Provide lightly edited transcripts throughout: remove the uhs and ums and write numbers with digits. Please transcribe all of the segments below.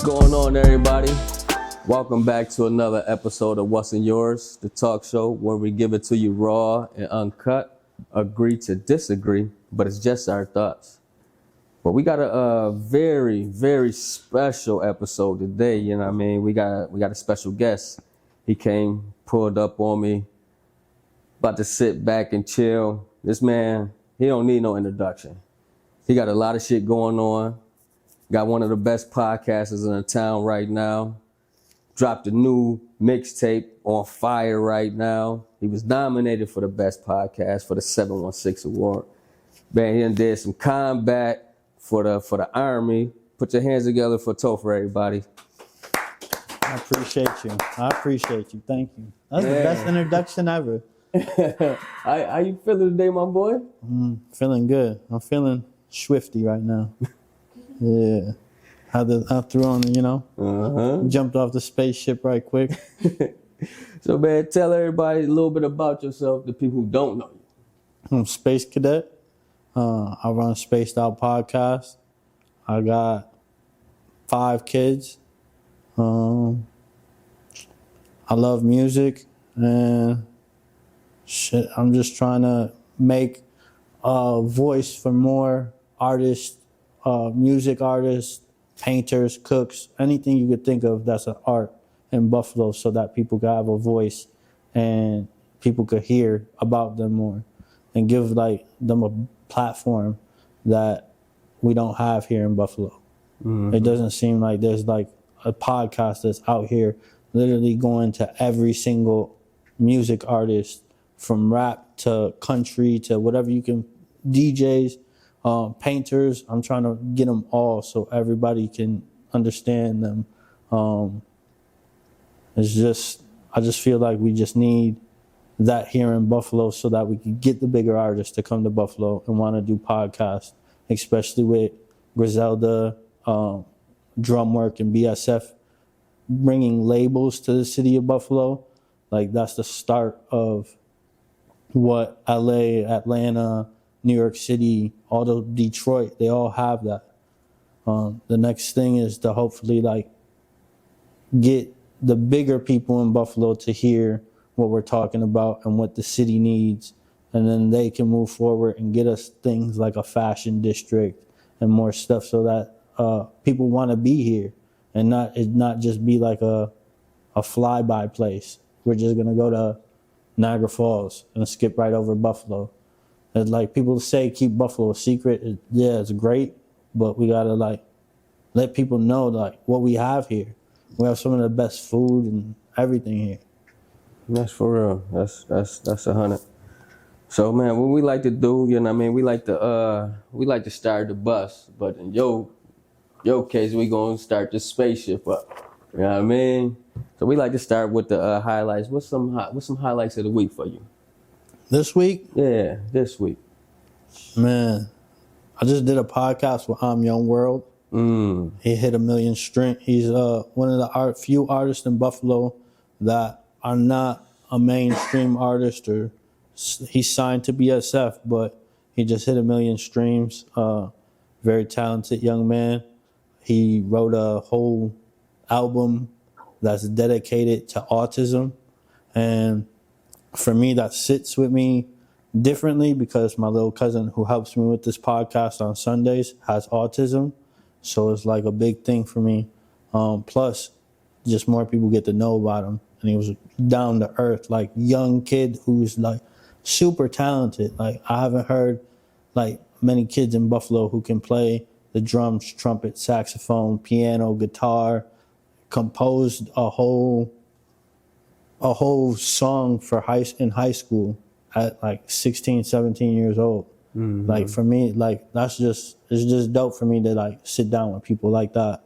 Going on, everybody? Welcome back to another episode of WhatsNUrs, the talk show where we give it to you raw and uncut, agree to disagree, but it's just our thoughts. But we got a very, very special episode today. You know what I mean? We got a special guest. He came, pulled up on me, about to sit back and chill. This man, he don't need no introduction. He got a lot of shit going on. Got one of the best podcasters in the town right now. Dropped a new mixtape on fire right now. He was nominated for the best podcast for the 716 award. Man, he done did some combat for the Army. Put your hands together for Topher, everybody. I appreciate you. Thank you. That's the best introduction ever. How you feeling today, my boy? Feeling good. I'm feeling swifty right now. Yeah. I threw on, jumped off the spaceship right quick. So, man, tell everybody a little bit about yourself, the people who don't know you. I'm Space Cadet. I run SpacedOut Podcast. I got 5 kids. I love music, and shit, I'm just trying to make a voice for more artists, music artists, painters, cooks, anything you could think of that's an art in Buffalo, so that people could have a voice and people could hear about them more and give them a platform that we don't have here in Buffalo. Mm-hmm. It doesn't seem like there's a podcast that's out here literally going to every single music artist, from rap to country to whatever you can, DJs, painters. I'm trying to get them all so everybody can understand them. I just feel like we just need that here in Buffalo so that we can get the bigger artists to come to Buffalo and want to do podcasts, especially with Griselda, Drumwork, and BSF bringing labels to the city of Buffalo. That's the start of what LA, Atlanta, New York City, although Detroit, they all have that. The next thing is to hopefully get the bigger people in Buffalo to hear what we're talking about and what the city needs, and then they can move forward and get us things like a fashion district and more stuff so that people want to be here and not just be like a flyby place. We're just gonna go to Niagara Falls and skip right over Buffalo. And people say keep Buffalo a secret. It's great, but we gotta let people know what we have here. We have some of the best food and everything here. That's for real. That's 100. So, man, what we like to do, you know what I mean? We like to start the bus, but in your case, we gonna start the spaceship up. You know what I mean? So we like to start with the highlights. What's some highlights of the week for you? This week? Yeah, this week. Man, I just did a podcast with Young World. He hit 1 million streams. He's one of the few artists in Buffalo that are not a mainstream artist, or he's signed to BSF, but he just hit 1 million streams. Very talented young man. He wrote a whole album that's dedicated to autism, and for me, that sits with me differently because my little cousin who helps me with this podcast on Sundays has autism. So it's a big thing for me. Plus, just more people get to know about him. And he was down to earth, young kid who's super talented. I haven't heard many kids in Buffalo who can play the drums, trumpet, saxophone, piano, guitar, composed a whole song in high school at 16, 17 years old. Mm-hmm. For me, it's just dope for me to sit down with people like that.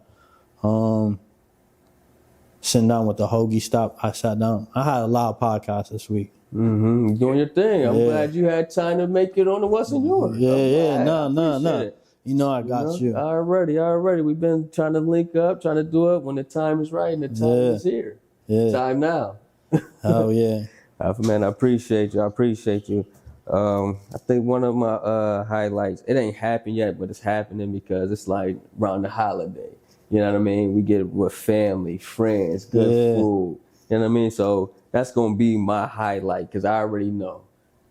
Sitting down with the Hoagie Stop, I sat down. I had a lot of podcasts this week. Mm-hmm. Doing your thing. I'm glad you had time to make it on the WhatsNUrs. Yeah. No. I got you. Already. We've been trying to link up, trying to do it when the time is right, and the time is here. Yeah. Time now. Oh, yeah. Man, I appreciate you. I think one of my highlights, it ain't happened yet, but it's happening because it's around the holiday. You know what I mean? We get it with family, friends, good food. You know what I mean? So that's going to be my highlight because I already know.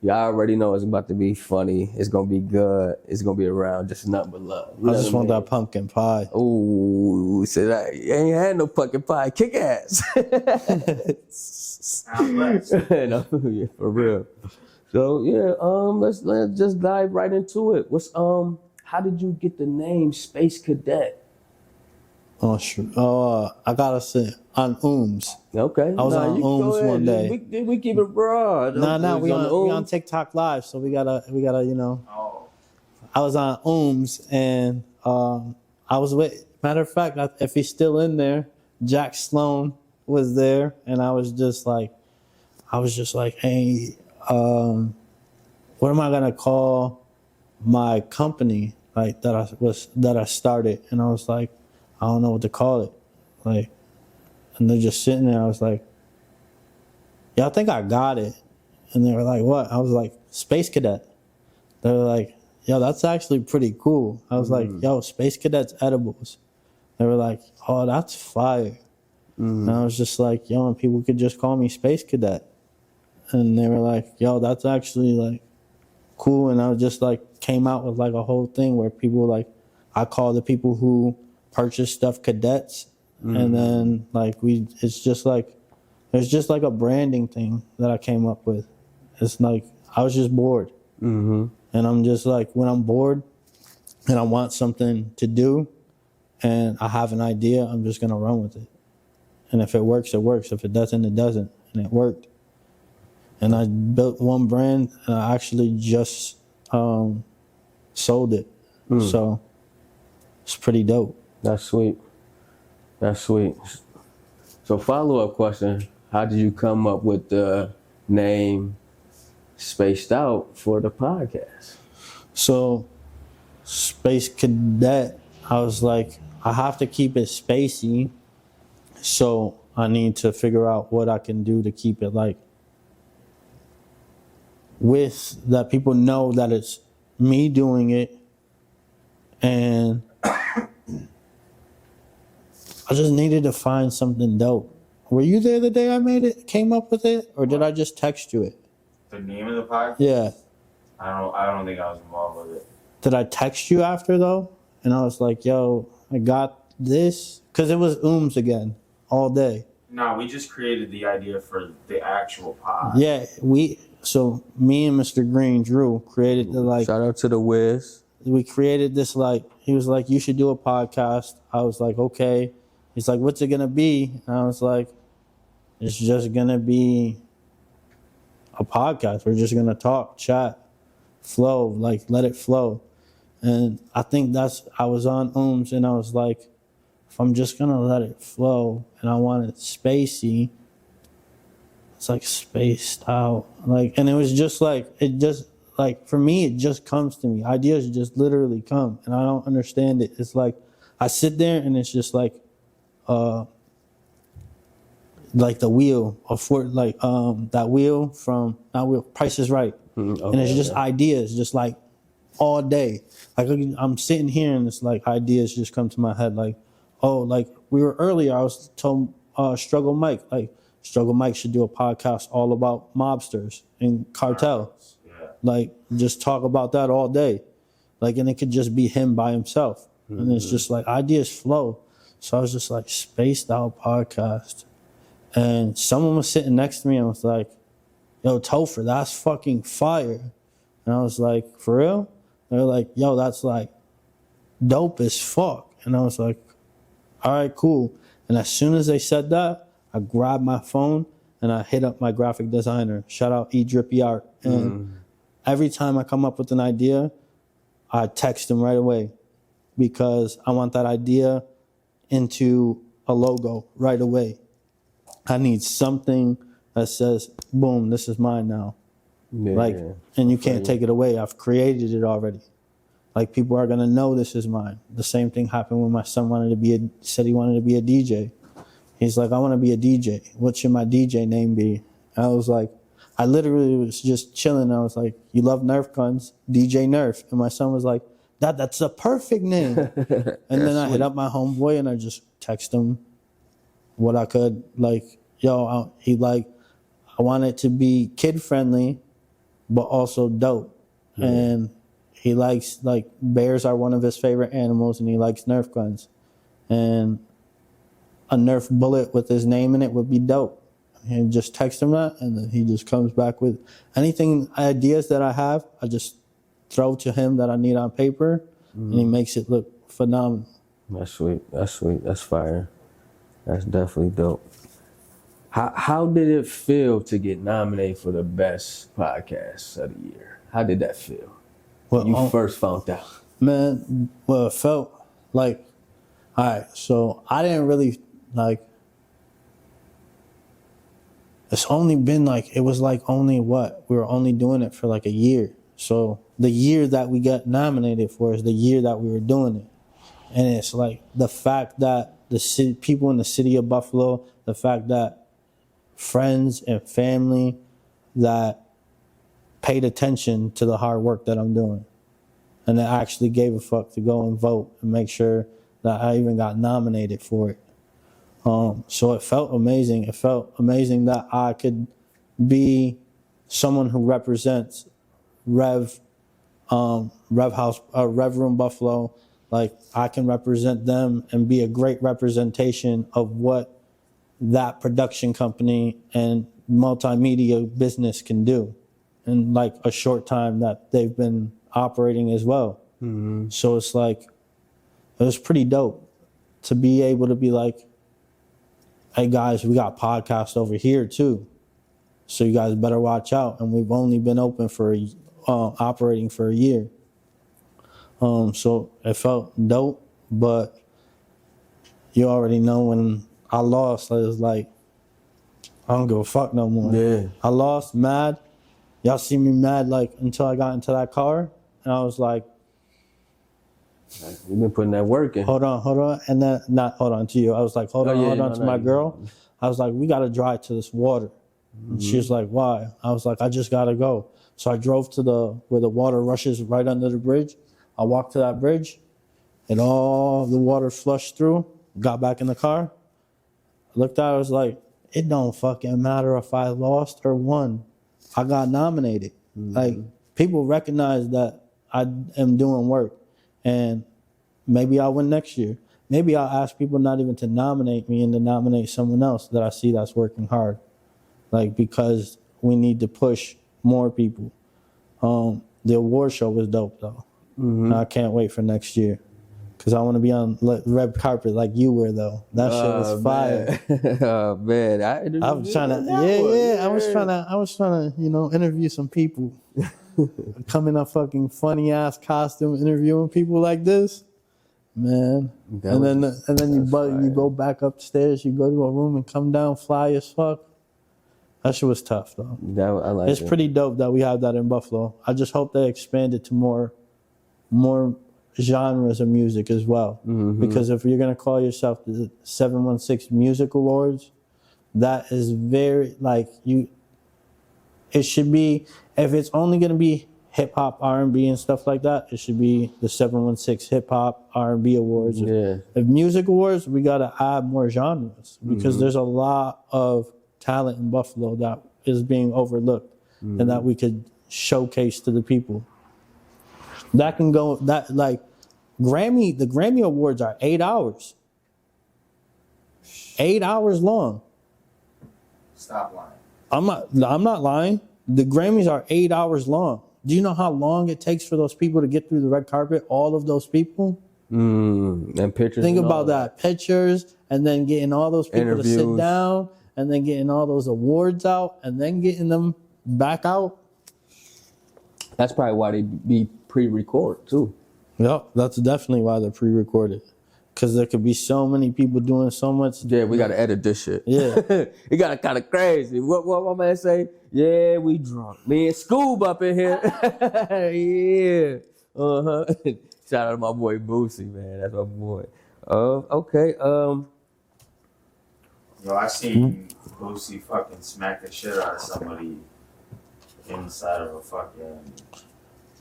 You already know it's about to be funny. It's going to be good. It's going to be around just nothing but love. I just want that pumpkin pie. Ooh, said I ain't had no pumpkin pie. Kick ass. No, for real. So yeah, let's just dive right into it. How did you get the name Space Cadet? Oh, sure. I gotta say, on Ooms. Okay. I was on Ooms one day. We keep it broad. We on TikTok Live, so we gotta, you know. Oh. I was on Ooms, and I was with. Matter of fact, if he's still in there, Jack Sloan was there, and I was just like, hey, what am I gonna call my company like that I started? And I was like, I don't know what to call it. Like, and they're just sitting there. I was like, yeah, I think I got it. And they were like, what? I was like, Space Cadet. They were like, yo, that's actually pretty cool. I was like, yo, Space Cadet's edibles. They were like, oh, that's fire. And I was just like, yo, and people could just call me Space Cadet. And they were like, yo, that's actually like cool. And I was just like, came out with like a whole thing where people like, I call the people who purchase stuff cadets. And then like it's just like a branding thing that I came up with. It's like, I was just bored. And I'm just like, when I'm bored and I want something to do and I have an idea, I'm just going to run with it. And if it works, it works. If it doesn't, it doesn't. And it worked. And I built one brand and I actually just sold it. So it's pretty dope. That's sweet. That's sweet. So follow-up question, how did you come up with the name Spaced Out for the podcast? So Space Cadet, I was like, I have to keep it spacey. So I need to figure out what I can do to keep it like with that people know that it's me doing it. And I just needed to find something dope. Were you there the day I came up with it? Or did I just text you it? The name of the podcast? Yeah. I don't think I was involved with it. Did I text you after though? And I was like, yo, I got this. Because it was Ooms again all day. No, we just created the idea for the actual pod. Yeah, so me and Mr. Green, Drew, created the like. Shout out to the Wiz. We created this like, he was like, you should do a podcast. I was like, okay. He's like, what's it going to be? And I was like, it's just going to be a podcast. We're just going to talk, chat, flow, like let it flow. And I think I was on Ooms and I was like, if I'm just going to let it flow and I want it spacey, it's like spaced out. Like, and it was just like, for me, it just comes to me. Ideas just literally come and I don't understand it. It's like, I sit there and it's just like the wheel of that wheel from Price is Right. Okay, and it's just ideas, just like all day. Like I'm sitting here and it's like ideas just come to my head. Like, oh, like we were earlier, I was told Struggle Mike should do a podcast all about mobsters and cartel. Yeah. Like just talk about that all day. Like, and it could just be him by himself. And it's just like ideas flow. So I was just like, Spaced Out Podcast. And someone was sitting next to me and was like, yo, Topher, that's fucking fire. And I was like, for real? They were like, yo, that's like dope as fuck. And I was like, all right, cool. And as soon as they said that, I grabbed my phone and I hit up my graphic designer. Shout out E Drippy Art. And every time I come up with an idea, I text him right away because I want that idea into a logo right away. I need something that says, boom, this is mine now. Yeah, and you can't take it away. I've created it already. Like, people are going to know this is mine. The same thing happened when my son said he wanted to be a DJ. He's like, I want to be a DJ. What should my DJ name be? And I was like, I literally was just chilling. I was like, you love Nerf guns? DJ Nerf. And my son was like, That's a perfect name. And then I hit up my homeboy and I just text him what I could. Like, yo, I want it to be kid friendly, but also dope. Yeah. And he likes, like, bears are one of his favorite animals, and he likes Nerf guns. And a Nerf bullet with his name in it would be dope. And just text him that, and then he just comes back with ideas that I have. I just throw to him that I need on paper, and he makes it look phenomenal. That's sweet. That's fire. That's definitely dope. How did it feel to get nominated for the best podcast of the year? How did that feel when you first found out? Man, well, it felt like, all right, so I didn't really, like, it's only been like, it was like only what? We were only doing it for like a year. So the year that we got nominated for is the year that we were doing it. And it's like the fact that the city, people in the city of Buffalo, the fact that friends and family that paid attention to the hard work that I'm doing. And that actually gave a fuck to go and vote and make sure that I even got nominated for it. So it felt amazing. It felt amazing that I could be someone who represents Rev Room Buffalo. Like, I can represent them and be a great representation of what that production company and multimedia business can do in like a short time that they've been operating as well. Mm-hmm. So it's like, it was pretty dope to be able to be like, hey guys, we got podcasts over here too, so you guys better watch out. And we've only been open for operating for a year. So it felt dope, but you already know when I lost, I was like, I don't give a fuck no more. Yeah. I lost, mad. Y'all see me mad like until I got into that car, and I was like, you've been putting that work in. Hold on. And then, not hold on to you. I was like, hold on to my girl. I was like, we got to drive to this water. Mm-hmm. And she was like, why? I was like, I just got to go. So I drove to where the water rushes right under the bridge. I walked to that bridge, and all the water flushed through, got back in the car. I looked at it, I was like, it don't fucking matter if I lost or won. I got nominated. Mm-hmm. Like, people recognize that I am doing work. And maybe I'll win next year. Maybe I'll ask people not even to nominate me and to nominate someone else that I see that's working hard. Like, because we need to push more people. The award show was dope, though. Mm-hmm. I can't wait for next year. Because I want to be on red carpet like you were, though. That shit was fire. Oh, man. I was trying to, I was trying to, interview some people. Come in a fucking funny ass costume, interviewing people like this, man. And then you go back upstairs, you go to a room and come down fly as fuck. That shit was tough though. It's pretty dope that we have that in Buffalo. I just hope they expand it to more genres of music as well. Mm-hmm. Because if you're gonna call yourself the 716 Music Awards, that is very it should be, if it's only going to be hip-hop, R&B and stuff like that, it should be the 716 Hip-Hop, R&B Awards. Yeah. If music awards, we got to add more genres because there's a lot of talent in Buffalo that is being overlooked and that we could showcase to the people. That can go, the Grammy Awards are 8 hours. 8 hours long. Stop lying. I'm not lying. The Grammys are 8 hours long. Do you know how long it takes for those people to get through the red carpet? All of those people? And pictures. Think about that. Pictures, and then getting all those people interviews. To sit down, and then getting all those awards out, and then getting them back out. That's probably why they be pre-recorded, too. Yep, that's definitely why they're pre-recorded. Because there could be so many people doing so much. Yeah, we got to edit this shit. Yeah. It got kind of crazy. What my man say? Yeah, we drunk. Me and Scoob up in here. Yeah. Uh-huh. Shout out to my boy Boosie, man. That's my boy. Okay. Yo, I seen Boosie fucking smack the shit out of somebody inside of a fucking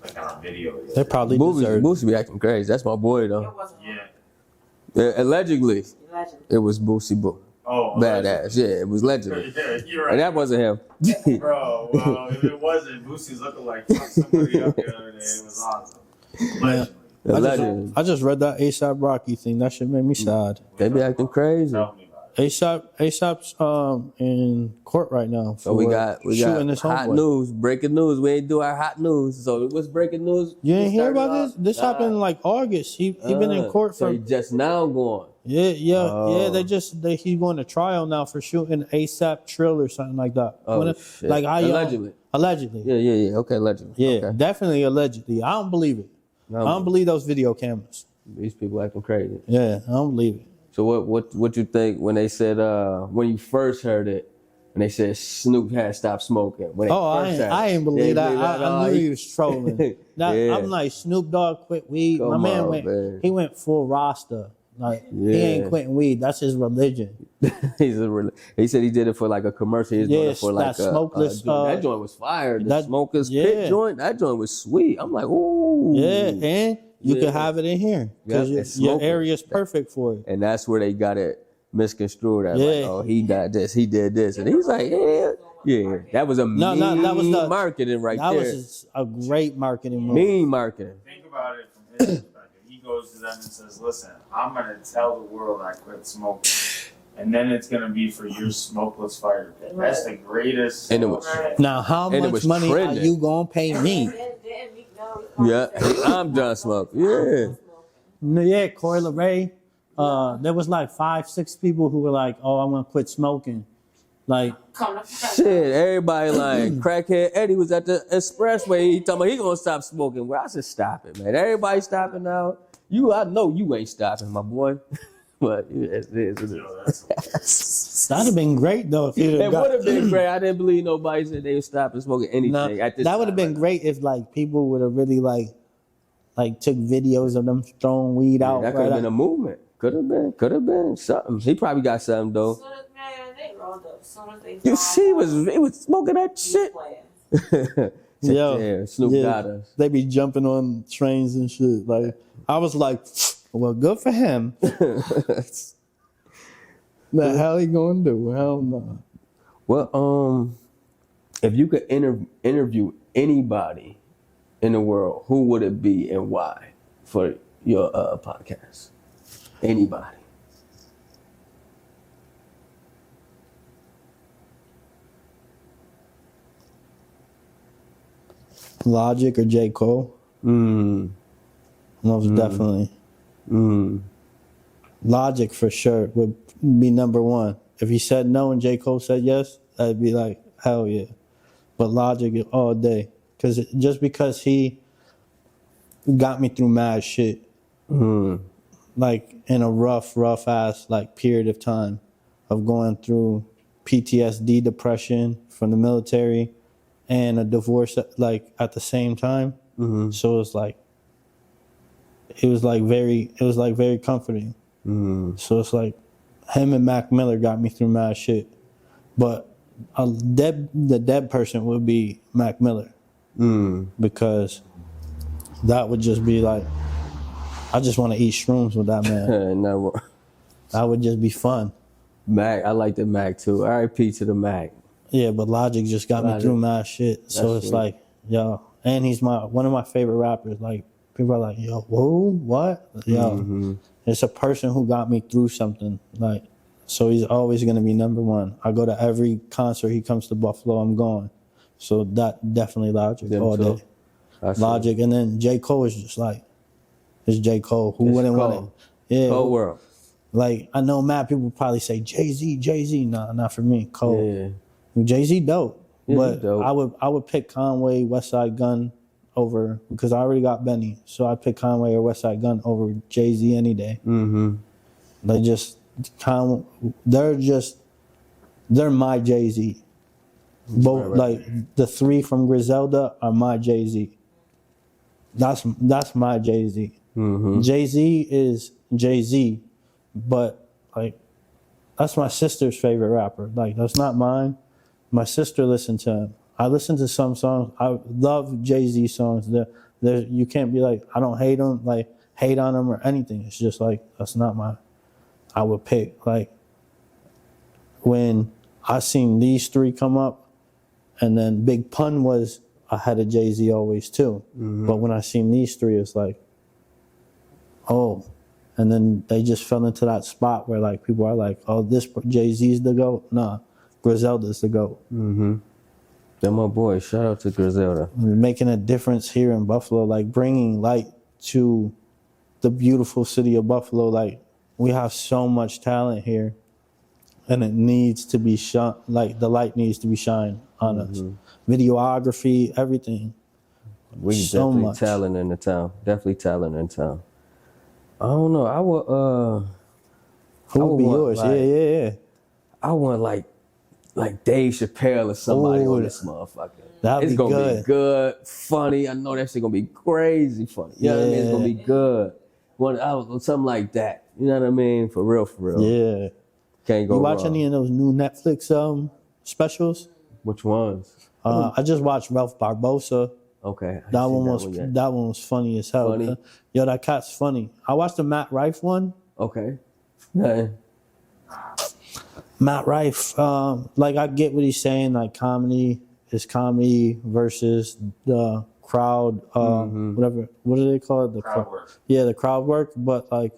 like on a video. They probably deserve. Boosie be acting crazy. That's my boy though. Yeah, allegedly, it was Boosie Boo. Oh, badass. Yeah, it was legendary. Yeah, you're right. And that wasn't him. Bro, well, if it wasn't, Boosie's looking like somebody up the other day. It was awesome. Legendary. I just read that ASAP Rocky thing. That shit made me sad. They be acting crazy. Tell me about it. ASAP's in court right now. So we got shooting this hot homeboy. news, breaking news. We ain't do our hot news. So what's breaking news? You ain't We hear started about off- this? This happened in like August. He been in court So for he just now going. yeah. He's going to trial now for shooting ASAP Trill or something like that. Oh, shit. Allegedly. Allegedly. Yeah. Okay, allegedly. Yeah, Okay. definitely allegedly. I don't believe it. I don't believe those video cameras. These people acting crazy. Yeah, I don't believe it. So what you think when they said when you first heard it, when they said Snoop had stopped smoking? When they first heard it, I ain't believe that. believe I knew he was trolling. Yeah. I'm like, Snoop Dogg quit weed. Come My man on, went. man. He went full Rasta. Like he Yeah. ain't quitting weed. That's his religion. He said he did it for like a commercial. He was doing it Yes, for like that smokeless, that joint was fire. The that- Smokers yeah. Pit joint, that joint was sweet. I'm like, ooh. Yeah, and you Yeah. can have it in here because Yep, it's your smoking. area is perfect for it. And that's where they got it misconstrued as Yeah. like, oh, he got this, he did this, and he's like, yeah. That was a No, mean that was the- marketing right That there. was a great marketing move. Mean marketing. Think about it from his perspective. He goes to them and says, listen, I'm going to tell the world I quit smoking. And then it's going to be for your smokeless fire pit. That's the greatest. And it was- Now, how And it much was money trending. are you gonna pay me? Yeah, I'm done smoking. Yeah. Yeah, Corey LeRae. There was like 5-6 people who were like, "Oh, I'm gonna quit smoking." Like, Shit, everybody like crackhead Eddie was at the expressway. He talking about he gonna stop smoking. Well, I said stop it, man. Everybody stopping now. I know you ain't stopping, my boy. But it is. that'd have been great though if It would have been great. I didn't believe nobody said they would stop smoking anything Nah, at this that would have time been right great if like people would have really like took videos of them throwing weed now. out. That could have been a movement. Could have been something. He probably got something though. You see, he was smoking that shit. Yeah, Snoop got us. They be jumping on trains and shit. Like I was like, well, good for him. The hell he gonna do? Hell no. Well, if you could interview anybody in the world, who would it be and why for your podcast? Anybody. Logic or J. Cole? Most definitely. Logic for sure would be number one. If he said no and J. Cole said yes, I'd be like, hell yeah. But Logic all day. Just because he got me through mad shit. Like in a rough ass like period of time of going through PTSD, depression from the military and a divorce like at the same time. So it was very comforting. So it's like him and Mac Miller got me through mad shit. But the dead person would be Mac Miller. Because that would just be like, I just want to eat shrooms with that man. No, That would just be fun. Mac, I like the Mac too. R.I.P. to the Mac. Yeah, but Logic just got me through mad shit. So That's it's sweet. like, yo, and he's one of my favorite rappers. Like people are like, yo, whoa, what? Yo, it's a person who got me through something. Like, so he's always gonna be number one. I go to every concert he comes to Buffalo, I'm going. So that definitely Logic Them all too. day. That's Logic, and then J. Cole is just like, it's J. Cole. Who It's wouldn't Cole. want it? Yeah. Whole world. Like I know mad people probably say Jay-Z. Nah, not for me. Cole. Yeah. Jay-Z dope. Yeah, But he dope. I would pick Conway, Westside Gunn over because I already got Benny. So I'd pick Conway or Westside Gunn over Jay-Z any day. They just they're my Jay-Z. Both Right. like the three from Griselda are my Jay-Z. That's my Jay-Z. Jay-Z is Jay-Z, but like that's my sister's favorite rapper. Like that's not mine. My sister listened to him. I listen to some songs. I love Jay-Z songs. The You can't be like, I don't hate him, like hate on him or anything. It's just like, that's not I would pick. Like when I seen these three come up, and then Big Pun was ahead of Jay-Z always too. But when I seen these three, it's like, oh. And then they just fell into that spot where like people are like, oh, this Jay-Z's the GOAT. Nah, Griselda's the GOAT. They're my boy. Shout out to Griselda. Making a difference here in Buffalo, like bringing light to the beautiful city of Buffalo. Like we have so much talent here, and it needs to be shone. Like the light needs to be shined on us. Videography, everything. We So definitely much. talent in the town. Definitely talent in town. I don't know. I would. Who would be want, yours? like- Yeah. I want like Dave Chappelle or somebody Ooh, on this motherfucker. that'd It's be gonna good. be good, funny. I know that shit gonna be crazy funny. You know what I mean? It's gonna be good. Something like that. You know what I mean? For real, for real. Yeah. Can't go You watch wrong. any of those new Netflix specials? Which ones? I just watched Ralph Barbosa. Okay. I ain't That seen one was yet. that one was funny as hell. Funny? Yo, that cat's funny. I watched the Matt Rife one. Okay. Yeah. Matt Rife, like I get what he's saying. Like comedy is comedy versus the crowd, whatever. What do they call it? The Crowd work. Yeah, the crowd work. But like,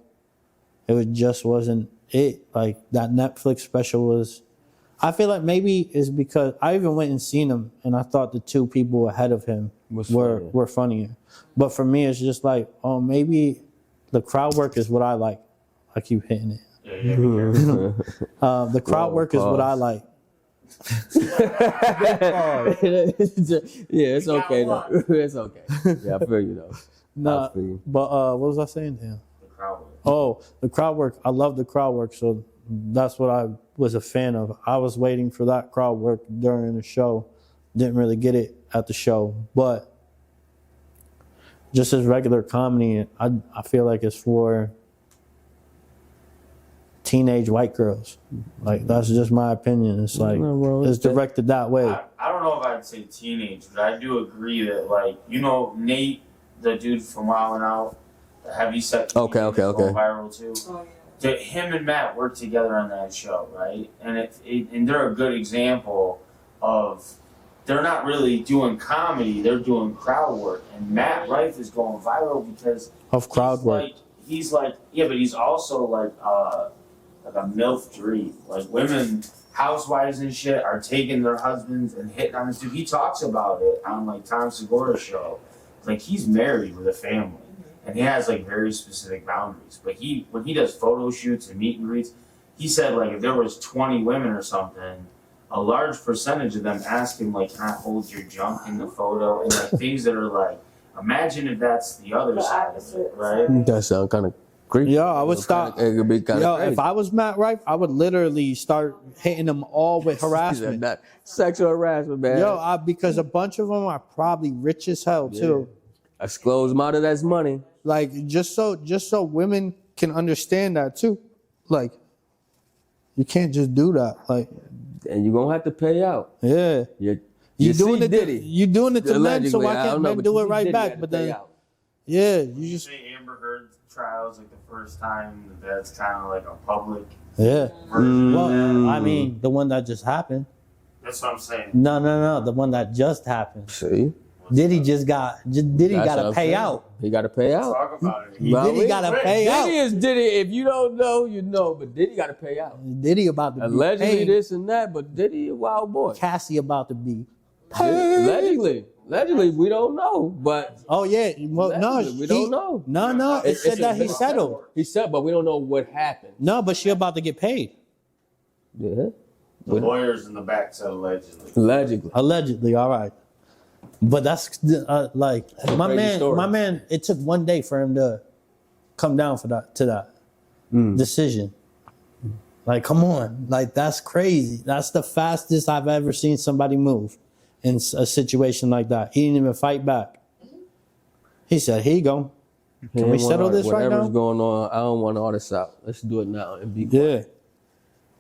just wasn't it. Like that Netflix special was. I feel like maybe it's because I even went and seen him, and I thought the two people ahead of him were funnier. But for me, it's just like, oh, maybe the crowd work is what I like. I keep hitting it. Yeah, be careful. The crowd work is what I like. Yeah, it's okay though. It's okay. Yeah, I feel you though. Nah, I feel you. but what was I saying? Damn. The crowd work. Oh, the crowd work. I love the crowd work, so that's what I was a fan of. I was waiting for that crowd work during the show. Didn't really get it at the show, but just as regular comedy, I feel like it's for teenage white girls. Like that's just my opinion. It's like it's directed that way. I don't know if I'd say teenage, but I do agree that, like, you know, Nate, the dude from Wild 'N Out, the heavy set. Okay. Going viral too. Oh, yeah. Him and Matt work together on that show, right? And and they're a good example of they're not really doing comedy; they're doing crowd work. And Matt Rife is going viral because Of crowd work. He's like, yeah, but he's also like a MILF dream. Like women, housewives and shit, are taking their husbands and hitting on this dude. He talks about it on like Tom Segura's show. Like he's married with a family. And he has like very specific boundaries. But when he does photo shoots and meet and greets, he said like if there was 20 women or something, a large percentage of them ask him like, can I hold your junk in the photo? And like things that are like, imagine if that's the other side of it, right? That sound kind of creepy. Yo, I would stop. It could be kind of crazy. If I was Matt Rife, I would literally start hitting them all with harassment. Not sexual harassment, man. Yo, because a bunch of them are probably rich as hell too. I close them out of that's money. Like just so women can understand that too. Like you can't just do that. Like And you're going to have to pay out. yeah. You doing it Diddy. you doing it to men, so Allegedly, why I can't don't know, men but do you it see right Diddy back? had But to pay then out. yeah, you You just say Amber Heard trials like the first time that's kind of like a public yeah. version Well, of that. I mean, the one that just happened. That's what I'm saying. No, the one that just happened. See? Diddy got That's to what I'm pay saying. out. He got to pay out. Talk about it. Diddy got to pay out. Diddy is Diddy. If you don't know, you know. But Diddy got to pay out. Diddy about to be Allegedly paid. this and that, but Diddy a wild boy. Cassie about to be paid. Allegedly, we don't know. But Oh yeah, well, no, allegedly, we don't know. No, it said that he settled. He said, but we don't know what happened. No, but she about to get paid. Yeah. The lawyers in the back said allegedly. Allegedly, all right. But that's like my crazy story. man. It took one day for him to come down to that decision. Like, come on, like that's crazy. That's the fastest I've ever seen somebody move in a situation like that. He didn't even fight back. He said, "Here you go. Can we settle this right Whatever's now?" going on, I don't want all this out. Let's do it now and be Yeah.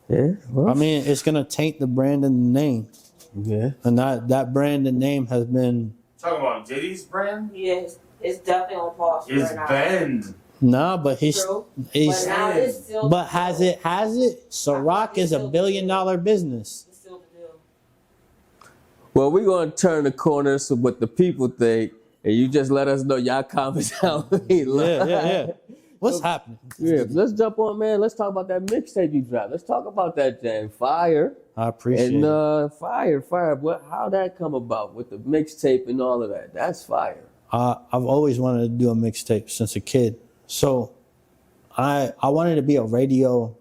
Yeah. Well, I mean, it's gonna taint the brand and the name. yeah. And that brand and name has been Talking about Diddy's brand? Yes, it's definitely on pause It's right now. been. Nah, but he's True. he's. But now it's still. But has it? Ciroc is a $1 billion business. It's still the deal. Well, we're going to turn the corner to what the people think, and you just let us know y'all comments down. Yeah. What's happening? Yeah, let's jump on, man. Let's talk about that mixtape you dropped. Let's talk about that, Jan. Fire. I appreciate And it. fire. How that come about with the mixtape and all of that? That's fire. I've always wanted to do a mixtape since a kid. So I wanted to be a radio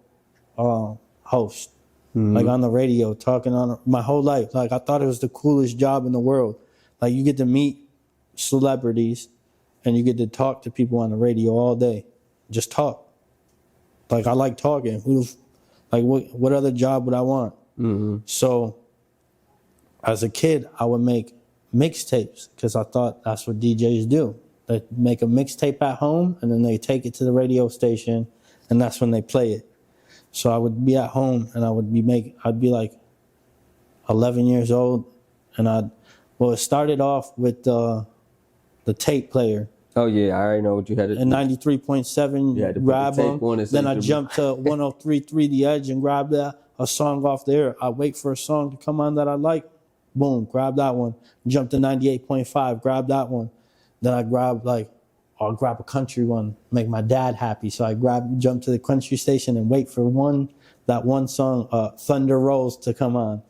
host, like on the radio, talking on my whole life. Like I thought it was the coolest job in the world. Like you get to meet celebrities and you get to talk to people on the radio all day. Just talk. Like I like talking. What other job would I want? Mm-hmm. So as a kid, I would make mixtapes because I thought that's what DJs do. They make a mixtape at home and then they take it to the radio station and that's when they play it. So I would be at home and I'd be like 11 years old and it started off with the tape player. Oh, yeah, I already know what you had to do. And 93.7, grab them. Then I jumped to 103.3 The Edge and grabbed a song off there. I wait for a song to come on that I like. Boom, grab that one. Jump to 98.5, grab that one. Then I I'll grab a country one, make my dad happy. So I jump to the country station and wait for that one song, Thunder Rolls, to come on.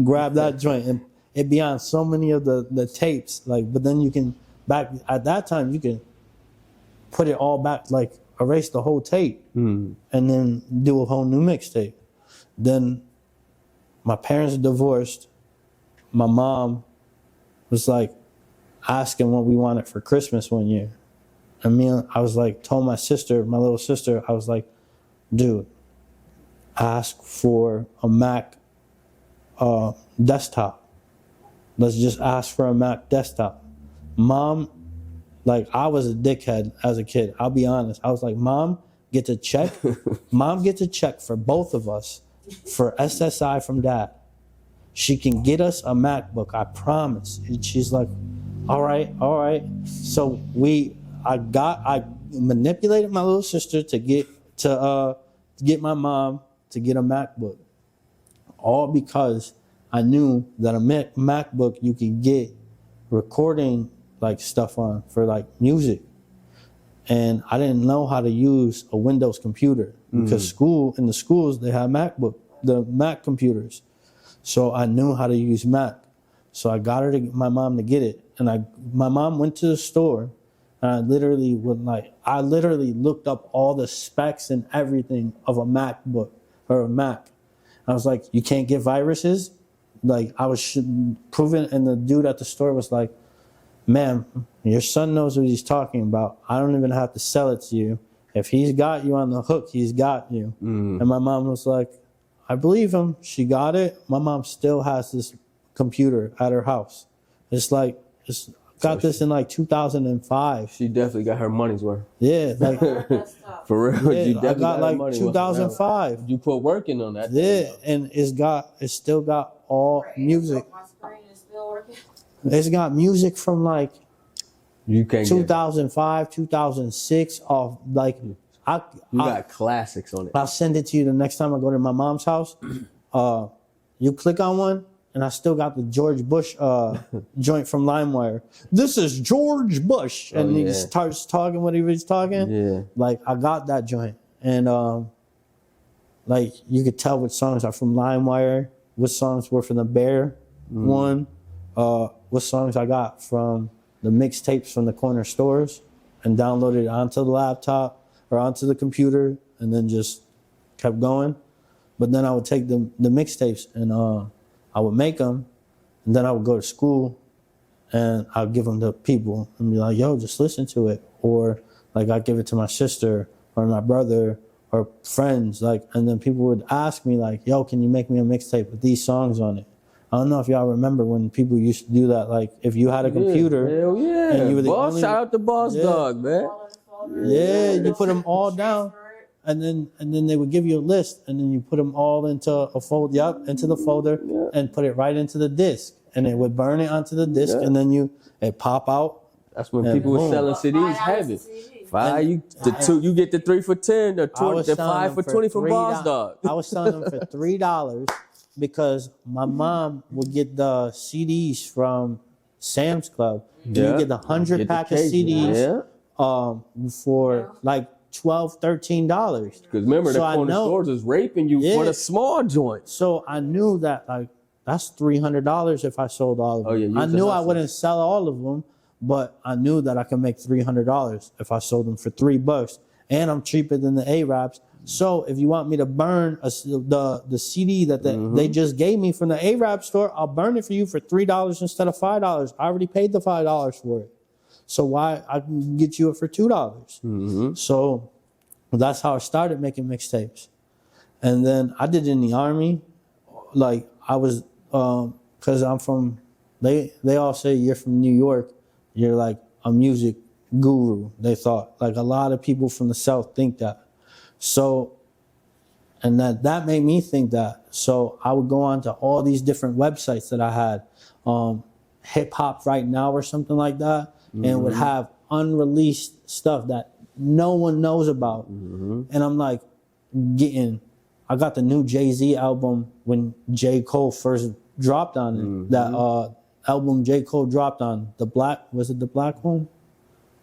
Grab that joint. And it'd be on so many of the tapes. But then you can, back at that time, you can put it all back, erase the whole tape and then do a whole new mixtape. Then my parents divorced. My mom was asking what we wanted for Christmas one year. And I was told my little sister, I was like, dude, ask for a Mac desktop. Let's just ask for a Mac desktop. Mom, I was a dickhead as a kid. I'll be honest. I was like, Mom gets a check. Mom gets a check for both of us for SSI from Dad. She can get us a MacBook, I promise. And she's like, all right. So I manipulated my little sister to get my mom to get a MacBook. All because I knew that a MacBook you could get recording stuff on for music. And I didn't know how to use a Windows computer because in the schools they have the Mac computers. So I knew how to use Mac. So I got my mom to get it. And my mom went to the store and I literally looked up all the specs and everything of a MacBook or a Mac. I was like, you can't get viruses? I was proving, and the dude at the store was like, ma'am, your son knows what he's talking about. I don't even have to sell it to you. If he's got you on the hook, he's got you. And my mom was like, I believe him. She got it. My mom still has this computer at her house. It's got this in 2005. She definitely got her money's worth. Yeah, for real. Yeah, You definitely I got her 2005. You put work in on that. Yeah, and it's still got all music. My screen is still working. It's got music from you can't 2005, 2006 off you got classics on it. I'll send it to you the next time I go to my mom's house. You click on one, and I still got the George Bush joint from LimeWire. This is George Bush, and he starts talking what he was talking. Yeah, I got that joint, and you could tell what songs are from LimeWire, what songs were from the Bear one, what songs I got from the mixtapes from the corner stores, and downloaded it onto the laptop or onto the computer, and then just kept going. But then I would take the mixtapes and I would make them, and then I would go to school and I'd give them to people and be like, yo, just listen to it. Or I'd give it to my sister or my brother or friends. And then people would ask me yo, can you make me a mixtape with these songs on it? I don't know if y'all remember when people used to do that. If you had a computer. Hell yeah. And you were Boss, shout out to Boss Dog, man. Yeah, you put them all down. And then they would give you a list, and then you put them all into a folder, into the folder, and put it right into the disc, and it would burn it onto the disc, and then it pop out. That's when And people were boom. selling CDs $5 heavy. CD. Five, you get the 3 for 10, the I was 20, the selling 5 for them 20 from $3. Boss Dog. I was selling them for $3 because my mom would get the CDs from Sam's Club. Yeah. You get the 100 Get the pack of case, CDs Yeah. for like $12, $13. Because remember, So the I corner know- stores is raping you for Yeah. the small joints. So I knew that like that's $300 if I sold all of them. Oh, yeah, you I was a knew I hustler. wouldn't sell all of them, but I knew that I could make $300 if I sold them for $3, and I'm cheaper than the Arabs. So if you want me to burn the CD that they just gave me from the Arab store, I'll burn it for you for $3 instead of $5. I already paid the $5 for it. So why I can get you it for $2? So that's how I started making mixtapes. And then I did it in the Army. Like I was, cause I'm from, they all say you're from New York. You're like a music guru. They thought, like a lot of people from the South think that. So, and that made me think that. So I would go on to all these different websites that I had, Hip Hop Right Now or something like that, and would have unreleased stuff that no one knows about. And I'm like I got the new Jay-Z album when J. Cole first dropped on it. That album J. Cole dropped on, the black one?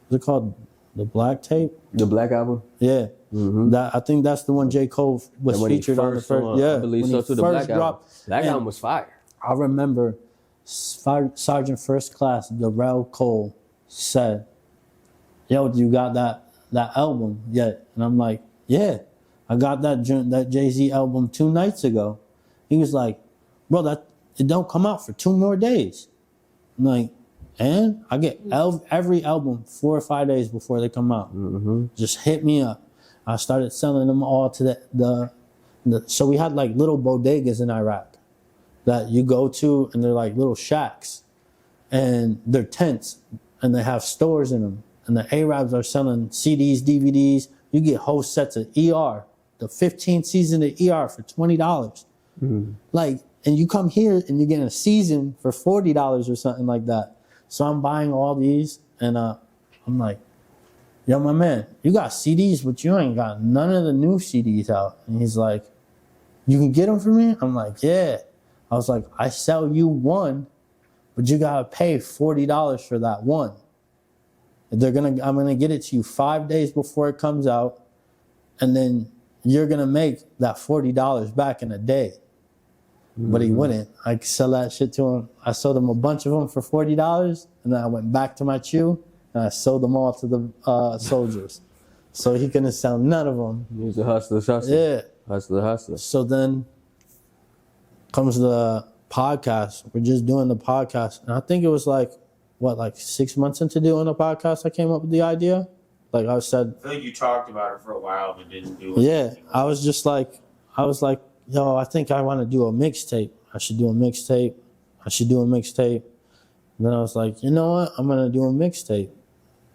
Was it called The Black Tape? The Black Album? Yeah. That I think that's the one J. Cole was And when he featured on the first. I believe when so he too. The first Black Album. Black and Album was fire. I remember Sergeant First Class Darrell Cole said, "Yo, you got that album yet?" And I'm like, "Yeah, I got that Jay-Z album 2 nights ago." He was like, "Bro, it don't come out for 2 more days." I'm like, and I get every album 4 or 5 days before they come out. Just hit me up. I started selling them all to the so we had like little bodegas in Iraq that you go to, and they're like little shacks, and they're tents, and they have stores in them. And the Arabs are selling CDs, DVDs. You get whole sets of ER, the 15th season of ER for $20. Like, and you come here and you're getting a season for $40 or something like that. So I'm buying all these, and I'm like, "Yo, my man, you got CDs, but you ain't got none of the new CDs out." And he's like, "You can get them for me?" I'm like, "Yeah." I was like, "I sell you one, but you gotta pay $40 for that one. I'm gonna get it to you 5 days before it comes out, and then you're gonna make that $40 back in a day." But he wouldn't. I sell that shit to him. I sold him a bunch of them for $40, and then I went back to my chew and I sold them all to the soldiers. So he couldn't sell none of them. He was a hustler. Yeah. Hustler. So then comes the podcast. We're just doing the podcast. And I think it was like 6 months into doing the podcast, I came up with the idea. Like I said, I feel like you talked about it for a while but didn't do it. yeah, I was like, "Yo, I think I want to do a mixtape. I should do a mixtape. And then I was like, "You know what? I'm going to do a mixtape."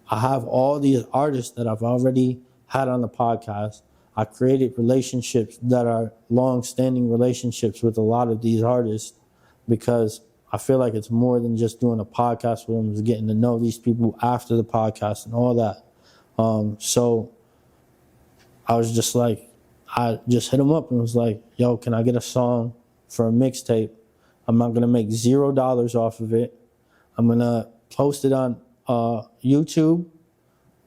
I have all these artists that I've already had on the podcast. I created relationships that are long-standing relationships with a lot of these artists, because I feel like it's more than just doing a podcast with them. It's getting to know these people after the podcast and all that. So I was just like, I just hit him up and was like, "Yo, can I get a song for a mixtape? I'm not going to make $0 off of it. I'm going to post it on YouTube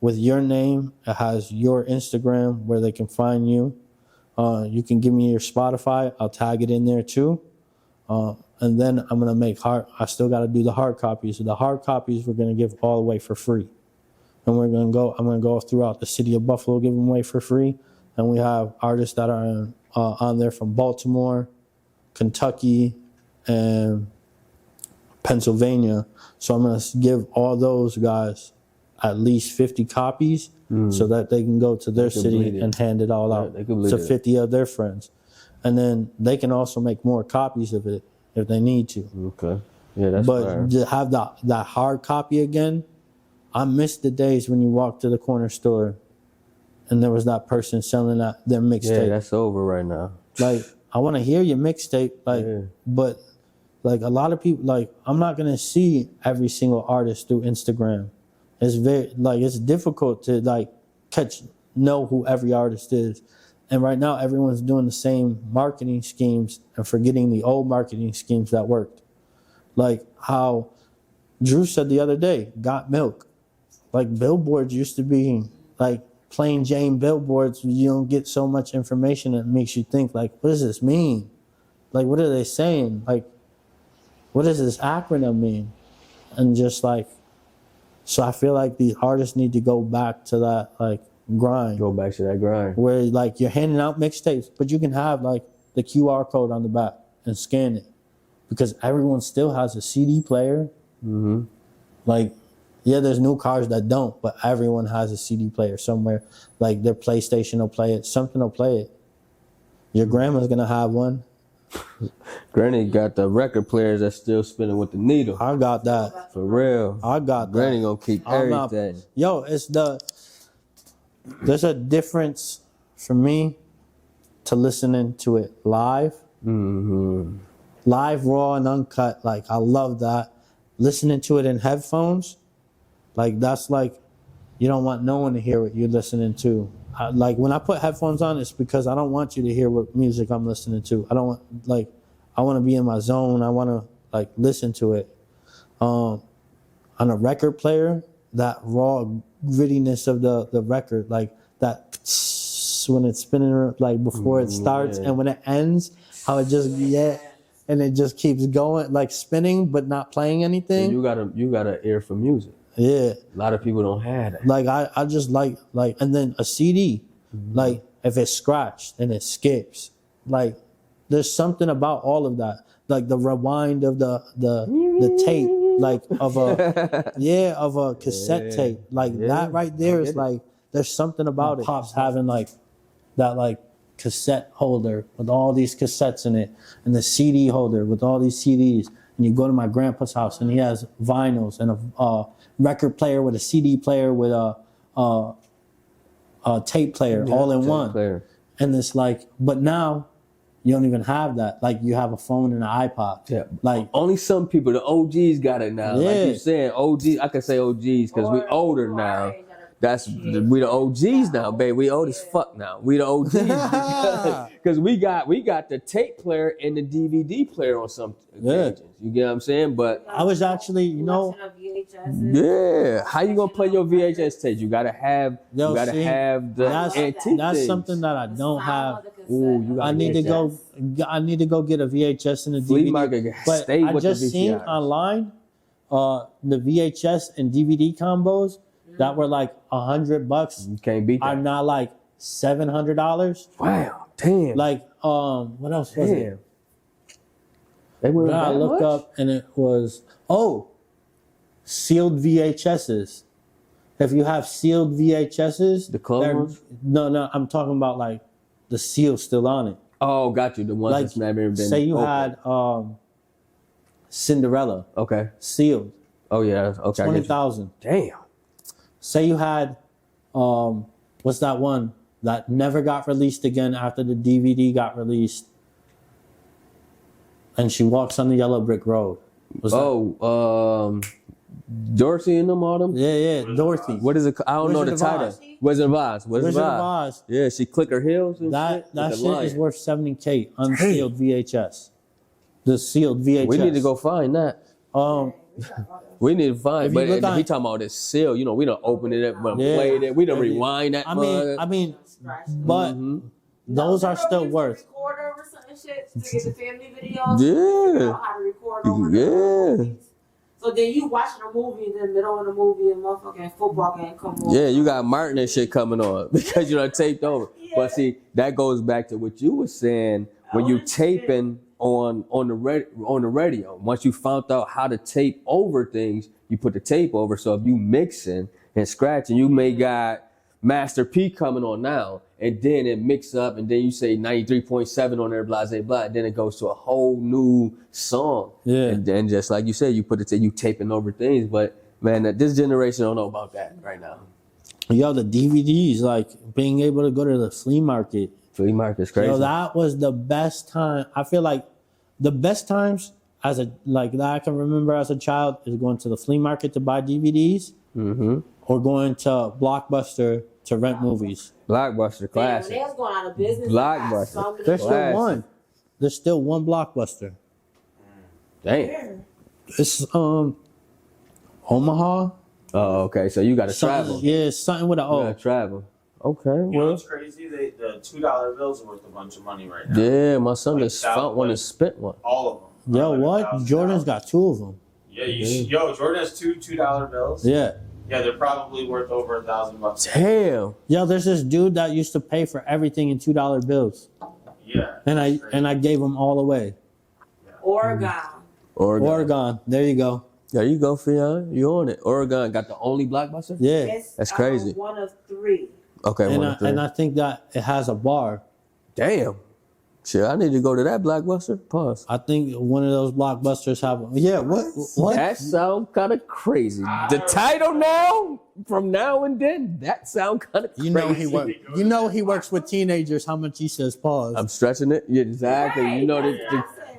with your name. It has your Instagram where they can find you. You can give me your Spotify. I'll tag it in there too. And then I'm going to make I still got to do the hard copies. So the hard copies we're going to give all the way for free. And I'm going to go throughout the city of Buffalo, give them away for free. And we have artists that are on there from Baltimore, Kentucky, and Pennsylvania. So I'm going to give all those guys at least 50 copies so that they can go to their city and hand it all out to 50 of their friends. And then they can also make more copies of it if they need to. Okay. Yeah, that's fair. But to have that hard copy again, I miss the days when you walk to the corner store and there was that person selling their mixtape. Yeah, that's over right now. Like, I want to hear your mixtape, but Like a lot of people, like I'm not gonna see every single artist through Instagram. It's very like it's difficult to like know who every artist is. And right now everyone's doing the same marketing schemes and forgetting the old marketing schemes that worked. Like how Drew said the other day, got milk. Like billboards used to be like plain Jane billboards. You don't get so much information that makes you think like, what does this mean? Like, what are they saying? Like, what does this acronym mean? And just like, so I feel like these artists need to go back to that like grind. Go back to that grind. Where like you're handing out mixtapes, but you can have like the QR code on the back and scan it. Because everyone still has a CD player. Mm-hmm. Like, yeah, there's new cars that don't, but everyone has a CD player somewhere. Like their PlayStation will play it, something will play it. Your grandma's gonna have one. Granny got the record players that's still spinning with the needle. I got that. For real. I got that. Granny gonna keep everything. Yo, there's a difference for me to listening to it live. Mm-hmm. Live, raw, and uncut. Like, I love that. Listening to it in headphones, like, that's like, you don't want no one to hear what you're listening to. Like, when I put headphones on, it's because I don't want you to hear what music I'm listening to. I don't want, like, I want to be in my zone. I want to, like, listen to it. On a record player, that raw grittiness of the record, like, that when it's spinning, like, before it starts, and when it ends, how it just, and it just keeps going, like spinning, but not playing anything. So you got an ear for music. Yeah. A lot of people don't have that. Like I just like, and then a CD, like if it's scratched and it skips, like there's something about all of that. Like the rewind of the tape, like of a cassette tape. Like that right there is like, there's something about it. Pops having like that like cassette holder with all these cassettes in it, and the CD holder with all these CDs. And you go to my grandpa's house and he has vinyls and a record player with a CD player with a tape player all in one. Player. And it's like, but now you don't even have that. Like you have a phone and an iPod. Yeah. Like only some people, the OGs got it now. Yeah. Like you're saying, OGs, I can say OGs because we older now. We the OGs now, babe. We old as fuck now. We the OGs because we got the tape player and the DVD player on some occasions. You get what I'm saying? But I was actually, you know, how you gonna play your VHS tape? You gotta have the antique. That's something that I don't have. Ooh, I need to go get a VHS and a DVD. Flea market, but I just seen online the VHS and DVD combos that were like $100. You can't beat that. Are now like $700. Wow, damn. Like what else was it? They were. I looked up and it was sealed VHSs. If you have sealed VHSs, the closed ones? No, I'm talking about like the seal still on it. Oh, got you. The ones that's never been. Say you had Cinderella. Okay. Sealed. Oh yeah. Okay. 20,000. Damn. Say you had, what's that one that never got released again after the DVD got released? And she walks on the yellow brick road. Dorothy and them, all them? Yeah, Dorothy. What is it? I don't know the title. Wizard of Oz. Wizard of Oz. Yeah, she click her heels and that shit. That shit is worth $70,000 unsealed VHS. The sealed VHS. We need to go find that. We need to find, but he talking about this seal. You know, we don't open it up, but played it. We don't rewind that. I mean, but those are still worth. Record over some shit to get the family videos. Yeah. You know how to record over the movies. So then you watching a movie in the middle of the movie and motherfucking football game come on. Yeah, you got Martin and shit coming on because you done taped over. Yeah. But see, that goes back to what you were saying when you taping on the radio. Once you found out how to tape over things, you put the tape over. So if you mixing and scratching, you may got Master P coming on now, and then it mix up, and then you say 93.7 on there, blah, blah, blah, and then it goes to a whole new song. Yeah. And then just like you said, you put it to you taping over things. But man, this generation don't know about that right now. Yo, the DVDs, like being able to go to the flea market. Flea market's crazy. Yo, that was the best time. I feel like the best times that I can remember as a child is going to the flea market to buy DVDs or going to Blockbuster to rent movies. Blockbuster, When classic. they was going out of business, Blockbuster. There's still Classic. one. There's still one Blockbuster. Damn. It's Omaha. Oh, okay. So you got to travel. Something, yeah, something with an You O. got to travel. Okay. You know Well. what's crazy? The $2 bills are worth a bunch of money right now. Yeah, my son Like just found one and spent one. All of them. Yo, Like what? $1,000. Jordan's got 2 of them. Yeah, yo, Jordan has two $2 bills. Yeah. Yeah, they're probably worth over $1,000. Damn. Yo, there's this dude that used to pay for everything in $2 bills, Yeah. and that's crazy. I gave him all away. Oregon. Oregon. There you go. There you go, Fion. You on it. Oregon got the only Blockbuster? Yeah. It's, That's crazy. one of 3. Okay, And one I, of three. and I think that it has a bar. Damn. Shit, I need to go to that Blockbuster. Pause. I think one of those Blockbusters have. Yeah. What? That sound kind of crazy. The title now, from now and then, that sound kind of crazy. You know he works. You know he works with teenagers. How much he says pause. I'm stretching it. Yeah, exactly. Right. You know,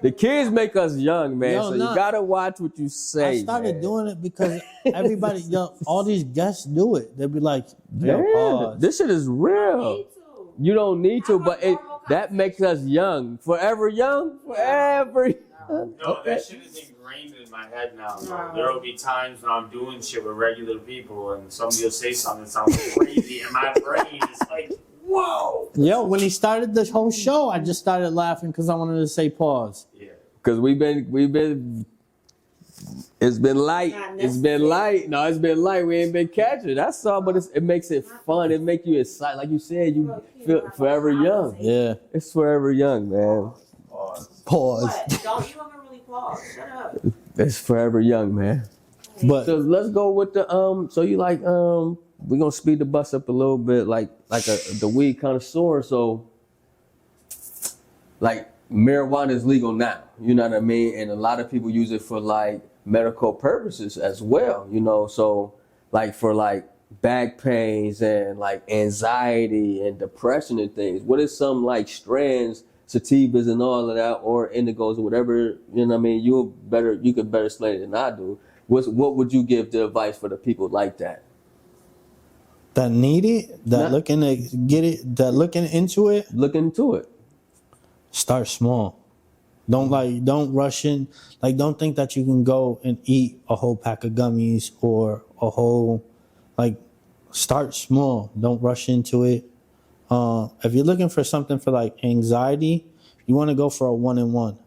the kids make us young, man. Yo, so nah. you gotta watch what you say. I started man. doing it because everybody, all these guests do it. They'd be like, yo, Yeah, pause. this shit is real. Me too. You don't need to, Have a but normal that makes us young. Forever young? Forever young. No, Okay. that shit is ingrained in my head now. Bro. No. There will be times when I'm doing shit with regular people and somebody will say something that sounds crazy, and my brain is like, whoa. Yo, when he started this whole show, I just started laughing because I wanted to say pause. Yeah. Because we've been it's been light. Not It's been light. No, it's been light. We ain't been catching. That's all, but it makes it fun. It make you excited. Like you said, you feel forever young. Yeah. It's forever young, man. Pause. What? Don't you ever really pause? Shut up. It's forever young, man. But So let's go with the so you like we're gonna speed the bus up a little bit, like the weed connoisseur. So like marijuana is legal now, you know what I mean? And a lot of people use it for like medical purposes as well, you know. So like for like back pains and like anxiety and depression and things. What is some like strands, sativas and all of that, or indigos or whatever, you know what I mean? You could better explain it than I do. What would you give the advice for the people like that? that need it, that Nah. looking to get it, that looking into it, Look into it. start small. Don't rush in. Like, don't think that you can go and eat a whole pack of gummies or a whole, start small. Don't rush into it. If you're looking for something for like anxiety, you want to go for a 1-in-1.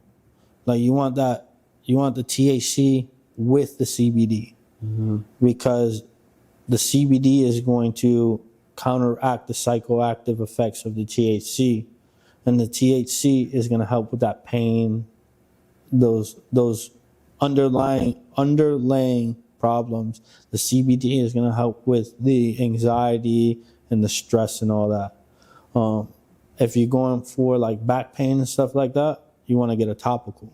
Like you want the THC with the CBD, because the CBD is going to counteract the psychoactive effects of the THC. And the THC is going to help with that pain, those underlying problems. The CBD is going to help with the anxiety and the stress and all that. If you're going for like back pain and stuff like that, you want to get a topical.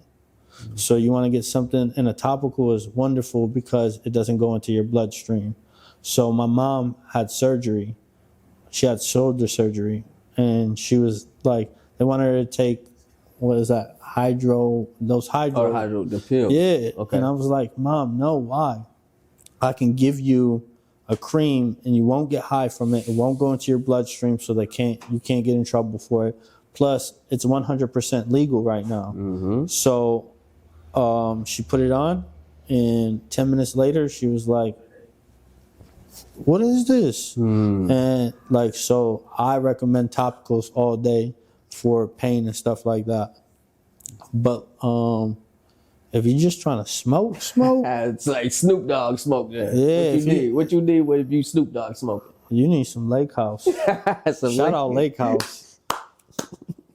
So you want to get something, and a topical is wonderful because it doesn't go into your bloodstream. So my mom had surgery. She had shoulder surgery, and she was like, they wanted her to take, what is that, hydro, The pill. yeah. Okay. And I was like, Mom, no, why? I can give you a cream and you won't get high from it. It won't go into your bloodstream, so you can't get in trouble for it. Plus, it's 100% legal right now. Mm-hmm. So she put it on, and 10 minutes later, she was like, what is this? And so I recommend topicals all day for pain and stuff like that. But if you're just trying to smoke, It's like Snoop Dogg smoke. Yeah, What you need if you Snoop Dogg smoking? you need some Lake House. Shout out Lake House.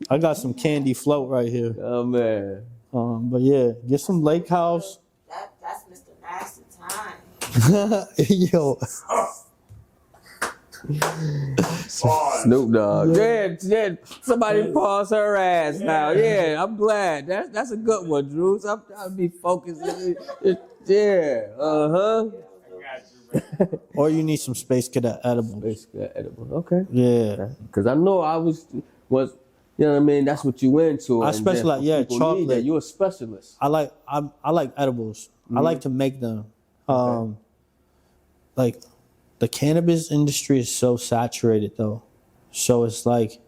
I got some candy float right here. Oh man. But yeah, get some Lake House. That's Mr. Nasty Time. Yo, Snoop Dogg. Yeah. Somebody pause her ass now. Yeah, I'm glad. That's a good one, Drew. I'll be focused. Yeah. or you need some Space Cadet edibles. Basically edible. Okay. Yeah. Because I know I was You know what I mean? That's what you into. I and then specialize, for yeah, people chocolate. Need that, you're a specialist. I like edibles. I like to make them. Like the cannabis industry is so saturated though. So it's like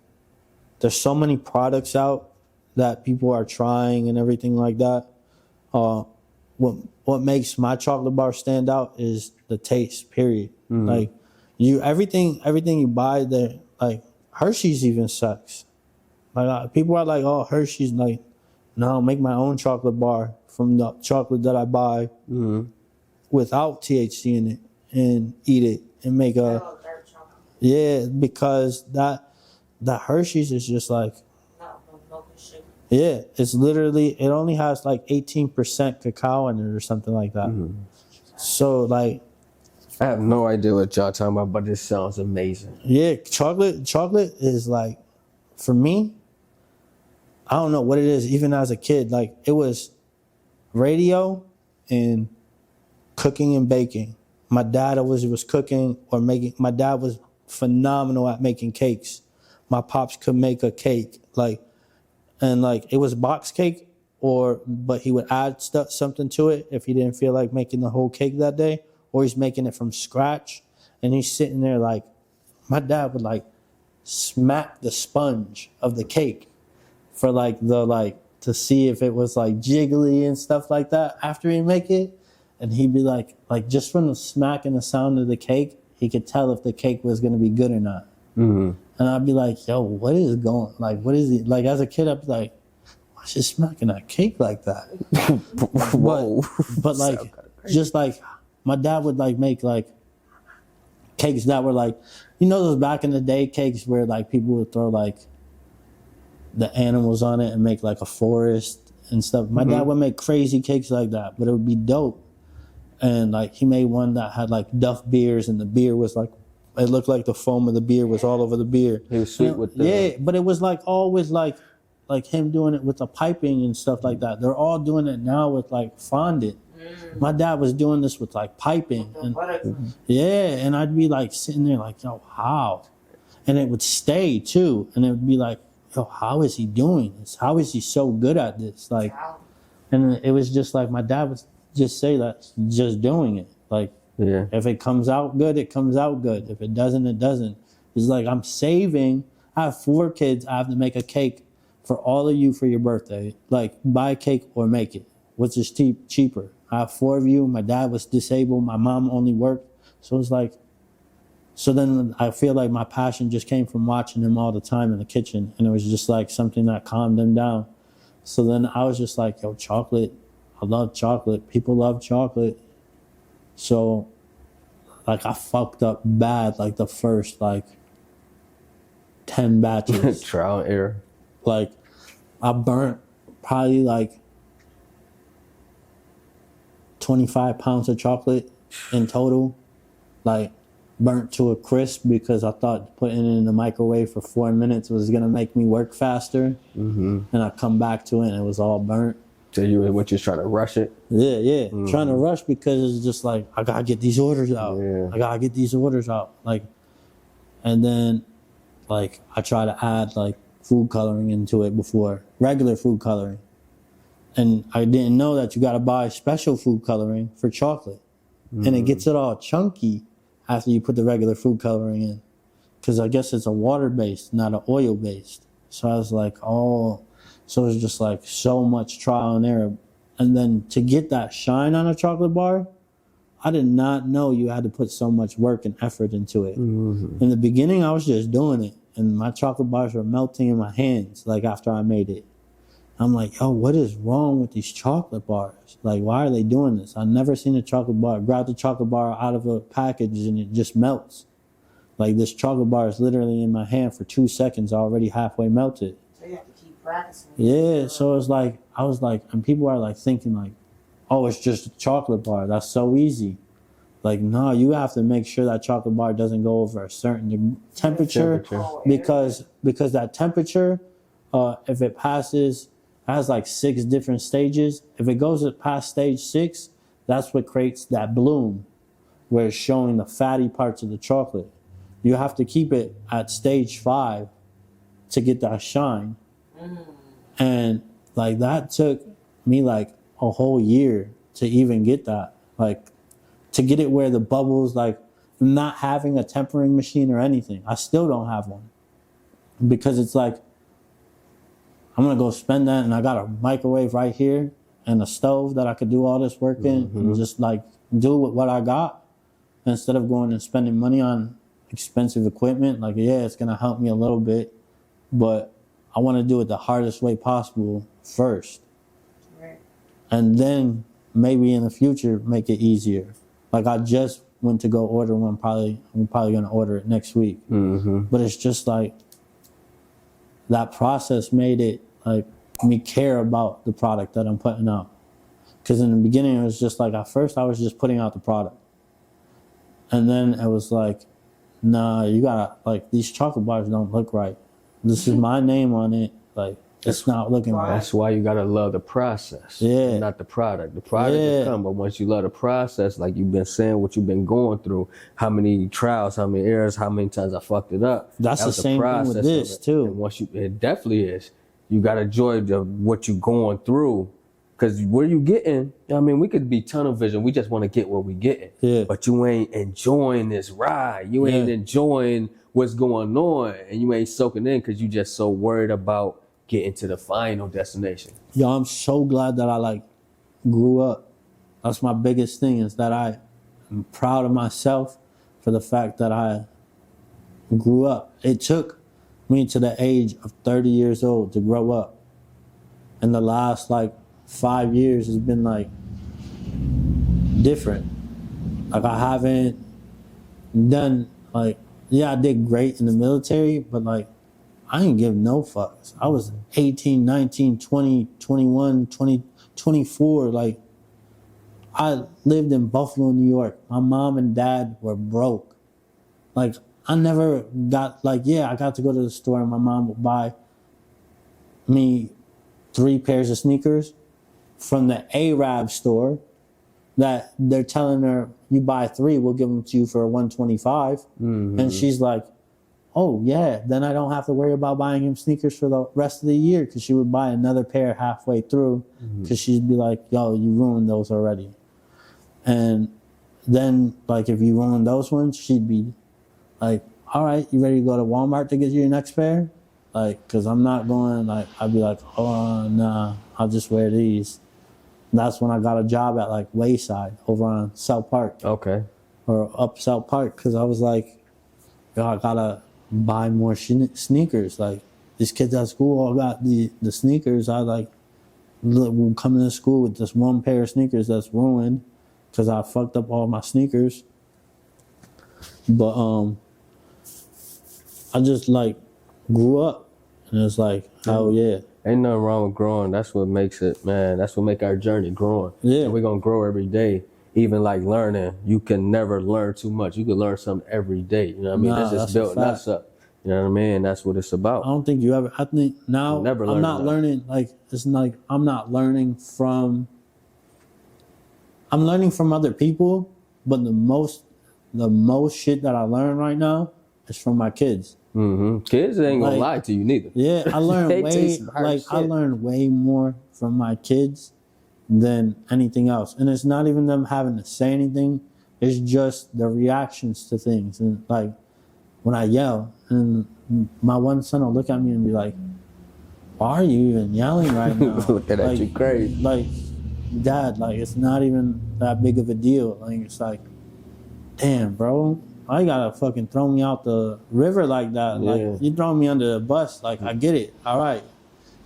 there's so many products out that people are trying and everything like that. What makes my chocolate bar stand out is the taste, period. Like everything you buy there, like Hershey's even sucks. Like people are like, oh, Hershey's, like, no, make my own chocolate bar from the chocolate that I buy without THC in it and eat it and make a, yeah, because that Hershey's is just like, yeah, it's literally, it only has like 18% cacao in it or something like that. So like, I have no idea what y'all talking about, but this sounds amazing. yeah, chocolate is like, for me, I don't know what it is. Even as a kid, like it was radio and cooking and baking. My dad always was cooking or making. My dad was phenomenal at making cakes. My pops could make a cake, and it was box cake, but he would add something to it if he didn't feel like making the whole cake that day, or he's making it from scratch, and he's sitting there like, my dad would smack the sponge of the cake for to see if it was jiggly and stuff like that after he make it. And he'd be like just from the smack and the sound of the cake, he could tell if the cake was going to be good or not. And I'd be like, yo, what is going, what is he, as a kid, I'd be like, why is he smacking that cake like that? but just my dad would make cakes that were those back in the day cakes where people would throw the animals on it and make a forest and stuff. My dad would make crazy cakes like that, but it would be dope. And he made one that had Duff beers, and the beer was it looked like the foam of the beer was all over the beer. He was sweet with the... Yeah, but it was always him doing it with the piping and stuff like that. They're all doing it now with fondant. My dad was doing this with piping. And, yeah, and I'd be sitting there yo, how? And it would stay too. And it would be yo, how is he doing this? How is he so good at this? And it was just my dad would just say that, just doing it. Yeah. If it comes out good, it comes out good. If it doesn't, it doesn't. It's I'm saving. I have 4 kids. I have to make a cake for all of you for your birthday. Buy a cake or make it. Which is cheaper? I have 4 of you. My dad was disabled. My mom only worked. So it's so then I feel my passion just came from watching him all the time in the kitchen. And it was just something that calmed him down. So then I was just yo, chocolate. I love chocolate. People love chocolate. So, I fucked up bad, the first, 10 batches. Trial and error. I burnt probably, 25 pounds of chocolate in total. Burnt to a crisp because I thought putting it in the microwave for 4 minutes was going to make me work faster. And I come back to it and it was all burnt. So you were just trying to rush it? Yeah. Trying to rush because it's just I gotta get these orders out. Yeah. I gotta get these orders out. And then I try to add food coloring into it before, regular food coloring. And I didn't know that you gotta buy special food coloring for chocolate. And it gets it all chunky after you put the regular food coloring in. Because I guess it's a water-based, not an oil-based. So I was oh... So it's just so much trial and error. And then to get that shine on a chocolate bar, I did not know you had to put so much work and effort into it. In the beginning, I was just doing it. And my chocolate bars were melting in my hands, after I made it. I'm yo, what is wrong with these chocolate bars? Why are they doing this? I've never seen a chocolate bar. Grab the chocolate bar out of a package and it just melts. This chocolate bar is literally in my hand for 2 seconds, already halfway melted. Yeah, so it's I was and people are thinking oh, it's just a chocolate bar. That's so easy. No, you have to make sure that chocolate bar doesn't go over a certain temperature. Because that temperature, if it passes, has 6 different stages. If it goes past stage 6, that's what creates that bloom, where it's showing the fatty parts of the chocolate. You have to keep it at stage 5. to get that shine. And like that took me like a whole year to even get that, like to get it where the bubbles, like not having a tempering machine or anything. I still don't have one because it's like I'm gonna go spend that, and I got a microwave right here and a stove that I could do all this work in, and just like do with what I got instead of going and spending money on expensive equipment. Like, yeah, it's gonna help me a little bit, but I want to do it the hardest way possible first. Right. And then maybe in the future make it easier. Like I just went to go order one. I'm probably gonna order it next week. But it's just like that process made it like me care about the product that I'm putting out. Because in the beginning it was just like, at first I was just putting out the product, and then it was like, nah, you gotta, like, these chocolate bars don't look right. This is my name on it. Like, it's not looking right. That's why you gotta love the process, not the product. The product will come, but once you love the process, like you've been saying, what you've been going through, how many trials, how many errors, how many times I fucked it up. That's the same thing with this too. And once it definitely is. You gotta enjoy what you're going through, because where you getting, I mean, we could be tunnel vision. We just want to get where we getting. Yeah. But you ain't enjoying this ride. You ain't enjoying what's going on, and you ain't soaking in because you just so worried about getting to the final destination. Yo, I'm so glad that I like grew up. That's my biggest thing, is that I am proud of myself for the fact that I grew up. It took me to the age of 30 years old to grow up. And the last like 5 years has been like different. Like I haven't done like, yeah, I did great in the military, but like I didn't give no fucks. I was 18, 19, 20, 21, 20, 24. Like I lived in Buffalo, New York. My mom and dad were broke. Like I never got, like, yeah, I got to go to the store and my mom would buy me 3 pairs of sneakers from the Arab store that they're telling her, you buy 3, we'll give them to you for $125. And she's like, oh yeah, then I don't have to worry about buying him sneakers for the rest of the year, because she would buy another pair halfway through, because she'd be like, yo, you ruined those already. And then like if you ruined those ones, she'd be like, all right, you ready to go to Walmart to get your next pair? Like, because I'm not going, like, I'd be like, oh, nah, I'll just wear these. And that's when I got a job at, like, Wayside over on South Park. Okay. Or up South Park, because I was like, yo, I got to buy more sneakers. Like, these kids at school all got the sneakers. I, like, will come into school with this one pair of sneakers that's ruined because I fucked up all my sneakers. But I just like grew up, and it's like, oh yeah, ain't nothing wrong with growing. That's what makes it, man. That's what make our journey growing. Yeah, and we're gonna grow every day. Even like learning, you can never learn too much. You can learn something every day. You know what I mean? This is building us up. You know what I mean? That's what it's about. I don't think you ever. I think now I'm not learning. Like it's like I'm not learning from. I'm learning from other people, but the most shit that I learn right now is from my kids. Kids ain't gonna lie to you neither. Yeah, I learn I learn way more from my kids than anything else. And it's not even them having to say anything. It's just the reactions to things. And like when I yell, and my one son will look at me and be like, why are you even yelling right now? Looking at you crazy. Like, Dad, like it's not even that big of a deal. Like it's like, damn, bro, why you gotta fucking throw me out the river like that? Yeah. Like you throw me under the bus. Like I get it, all right.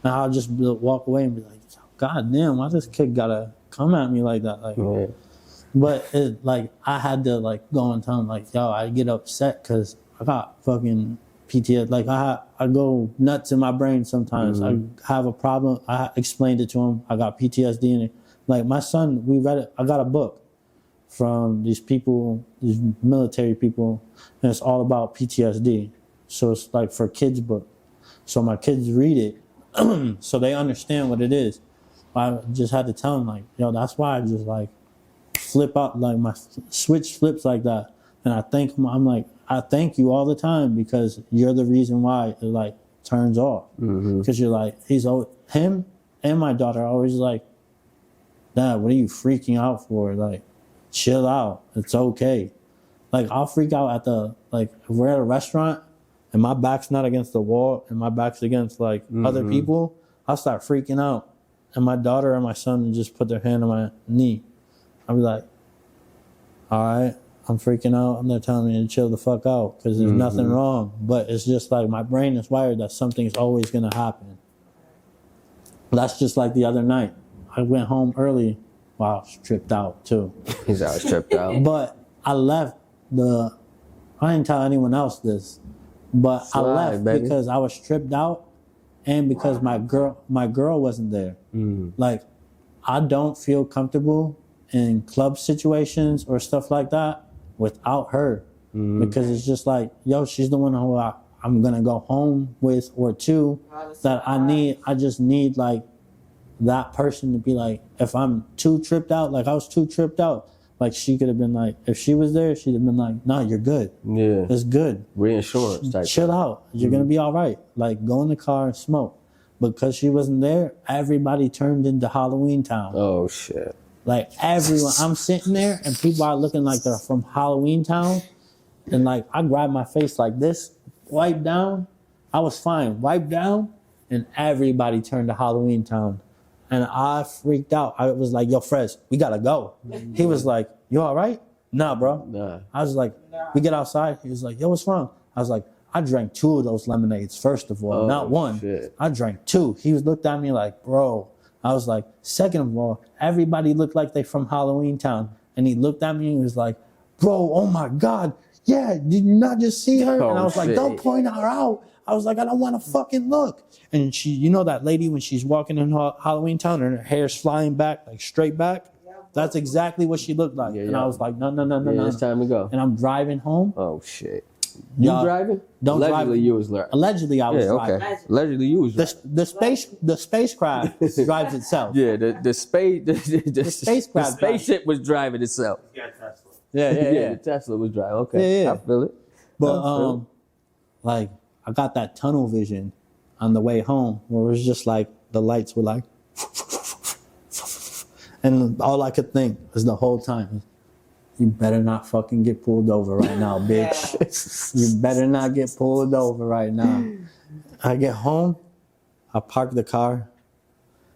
And I'll just walk away and be like, God damn, why this kid gotta come at me like that? Like, but it, like I had to like go and tell him like, yo, I get upset because I got fucking PTSD. Like I go nuts in my brain sometimes. I have a problem. I explained it to him. I got PTSD in it. Like my son, we read it. I got a book from these people, these military people, and it's all about PTSD. So it's like for kids' book. So my kids read it, so they understand what it is. I just had to tell them like, yo, that's why I just like flip out, like my switch flips like that. And I thank them. I'm like, I thank you all the time because you're the reason why it like turns off. Because you're like, him and my daughter are always like, Dad, what are you freaking out for? Like, chill out. It's okay. Like, I'll freak out if we're at a restaurant and my back's not against the wall and my back's against, like, other people, I'll start freaking out. And my daughter and my son just put their hand on my knee. I'll be like, all right, I'm freaking out. And they're telling me to chill the fuck out because there's nothing wrong. But it's just like my brain is wired that something's always going to happen. That's just like the other night. I went home early. Wow, I was tripped out too. He's always tripped out. But I left I didn't tell anyone else this, but I left because I was tripped out and because my girl wasn't there. Like, I don't feel comfortable in club situations or stuff like that without her. Because it's just like, yo, she's the one who I'm going to go home with or to that I just need like that person to be like, if I'm too tripped out, like I was too tripped out, like she could have been like, if she was there, she'd have been like, nah, you're good. Yeah. It's good. Reinsurance type. Chill out. You're going to be all right. Like, go in the car and smoke. Because she wasn't there, everybody turned into Halloween Town. Oh, shit. Like, everyone. I'm sitting there and people are looking like they're from Halloween Town. And like, I grabbed my face like this, wipe down. I was fine. Wipe down. And everybody turned to Halloween Town. And I freaked out. I was like, yo, Frez, we got to go. He was like, you all right? Nah, bro. Nah. I was like, we get outside. He was like, yo, what's wrong? I was like, I drank 2 of those lemonades, first of all, not one. Shit. I drank 2. He looked at me like, bro. I was like, second of all, everybody looked like they from Halloween Town. And he looked at me and he was like, bro, oh my God. Yeah, did you not just see her? And I was like, don't point her out. I was like, I don't want to fucking look. And she, you know that lady when she's walking in Halloween Town and her hair's flying back, like straight back? That's exactly what she looked like. And I was like, no. It's time to go. And I'm driving home. Oh, shit. You driving? Allegedly, you was driving. Allegedly, I was driving. Okay. Allegedly, you was driving. The spacecraft drives itself. Yeah, the spaceship was driving itself. Yeah, Tesla. Yeah. The Tesla was driving. Okay, yeah. I feel it. But like, I got that tunnel vision on the way home where it was just like the lights were like, and all I could think was the whole time, you better not fucking get pulled over right now, bitch. You better not get pulled over right now. I get home, I park the car,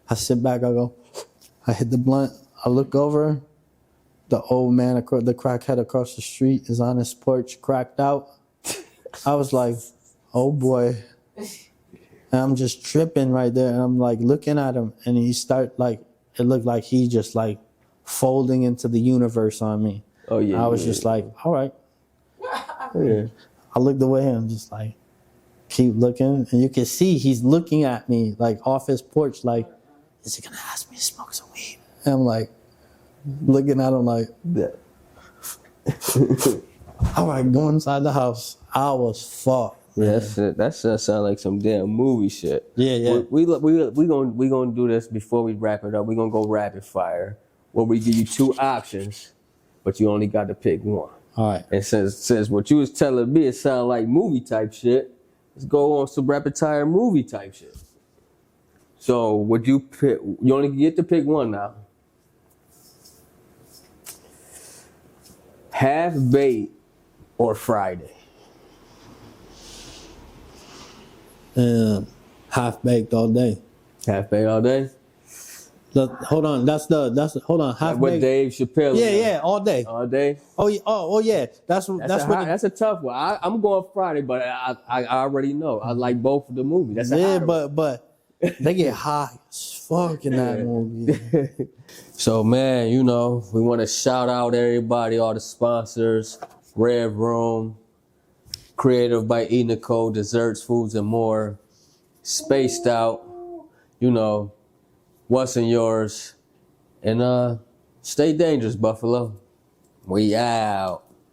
I sit back, I hit the blunt, I look over, the old man, the crackhead across the street is on his porch, cracked out. I was like, oh boy. And I'm just tripping right there. And I'm like looking at him and it looked like he just like folding into the universe on me. Oh yeah. I was just like, all right. Yeah. I looked away and I'm just like, keep looking. And you can see he's looking at me like off his porch, like, is he gonna ask me to smoke some weed? And I'm like, looking at him like that. All right, go inside the house. I was fucked. Yeah, that shit sound like some damn movie shit. Yeah. We gonna do this before we wrap it up. We gonna go rapid fire, where we give you 2 options, but you only got to pick one. All right. And since what you was telling me, it sound like movie type shit. Let's go on some rapid fire movie type shit. So would you pick? You only get to pick one now. Half Baked or Friday? Half baked all day. Half Baked all day? Hold on, hold on. Half what baked. Dave Chappelle? Yeah, all day. All day? Oh yeah. That's a tough one. I'm going Friday, but I already know. I like both of the movies. That's but they get high as fuck in that movie. So man, we want to shout out everybody, all the sponsors, Red Room, Creative by E. Nicole, Desserts, Foods, and More, Spaced Out, WhatsNUrs, and stay dangerous, Buffalo. We out.